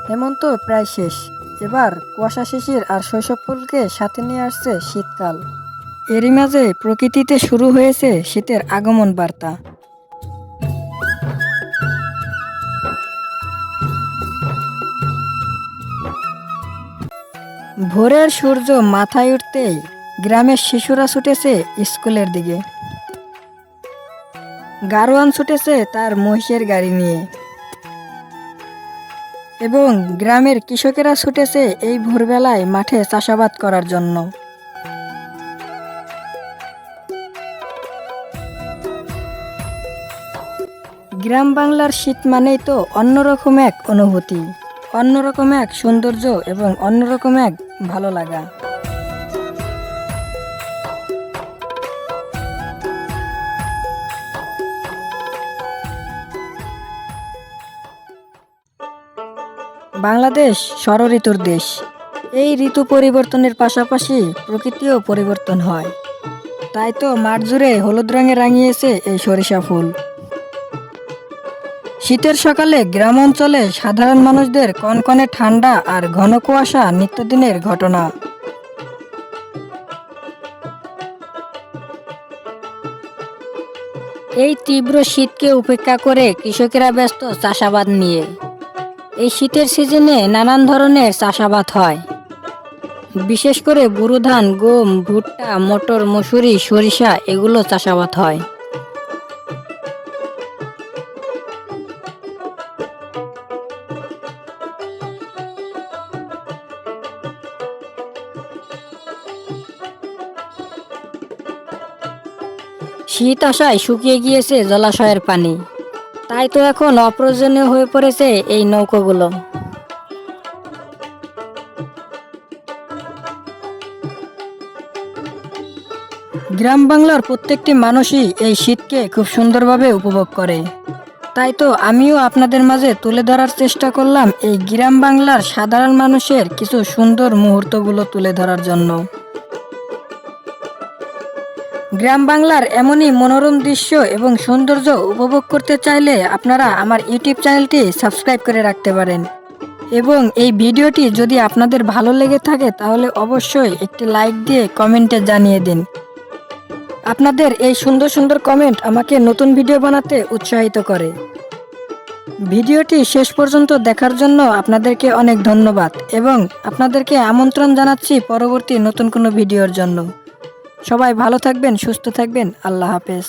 হেমন্ত প্রায় শেষ। এবার কুয়াশা শিশির আর শৈশব ফুলকে সাথে নিয়ে আসছে শীতকাল। এরই মাঝে প্রকৃতিতে শুরু হয়েছে শীতের আগমন বার্তা। ভোরের সূর্য মাথায় উঠতেই গ্রামের শিশুরা ছুটেছে স্কুলের দিকে। গারোয়ান ছুটেছে তার মহিষের গাড়ি নিয়ে এবং গ্রামের কৃষকেরা ছুটেছে এই ভোরবেলায় মাঠে চাষাবাদ করার জন্য। গ্রাম বাংলার শীত মানেই তো অন্যরকম এক অনুভূতি, অন্যরকম এক সৌন্দর্য এবং অন্যরকম এক ভালো লাগা। বাংলাদেশ ষড়ঋতুর দেশ। এই ঋতু পরিবর্তনের পাশাপাশি প্রকৃতিও পরিবর্তন হয়। তাই তো মাঠ জুড়ে হলুদ রঙে রাঙিয়েছে এই সরিষা ফুল। শীতের সকালে গ্রাম অঞ্চলে সাধারণ মানুষদের কনকনে ঠান্ডা আর ঘন কুয়াশা নিত্যদিনের ঘটনা। এই তীব্র শীতকে উপেক্ষা করে কৃষকেরা ব্যস্ত চাষাবাদ নিয়ে। এই শীতের সিজনে নানান ধরনের চাষাবাদ হয়, বিশেষ করে বোরো ধান, গম, ভুট্টা, মটর, মসুরি, সরিষা এগুলো চাষাবাদ হয়। শীত আসায় শুকিয়ে গিয়েছে জলাশয়ের পানি, তাই তো এখন অপ্রয়োজনীয় হয়ে পড়েছে এই নৌকোগুলো। গ্রাম বাংলার প্রত্যেকটি মানুষই এই শীতকে খুব সুন্দরভাবে উপভোগ করে। তাই তো আমিও আপনাদের মাঝে তুলে ধরার চেষ্টা করলাম এই গ্রাম বাংলার সাধারণ মানুষের কিছু সুন্দর মুহূর্তগুলো তুলে ধরার জন্য। গ্রাম বাংলার এমনই মনোরম দৃশ্য এবং সৌন্দর্য উপভোগ করতে চাইলে আপনারা আমার ইউটিউব চ্যানেলটি সাবস্ক্রাইব করে রাখতে পারেন এবং এই ভিডিওটি যদি আপনাদের ভালো লেগে থাকে তাহলে অবশ্যই একটি লাইক দিয়ে কমেন্টে জানিয়ে দিন। আপনাদের এই সুন্দর সুন্দর কমেন্ট আমাকে নতুন ভিডিও বানাতে উৎসাহিত করে। ভিডিওটি শেষ পর্যন্ত দেখার জন্য আপনাদেরকে অনেক ধন্যবাদ এবং আপনাদেরকে আমন্ত্রণ জানাচ্ছি পরবর্তী নতুন কোনো ভিডিওর জন্য। সবাই ভালো থাকবেন, সুস্থ থাকবেন। আল্লাহ হাফেজ।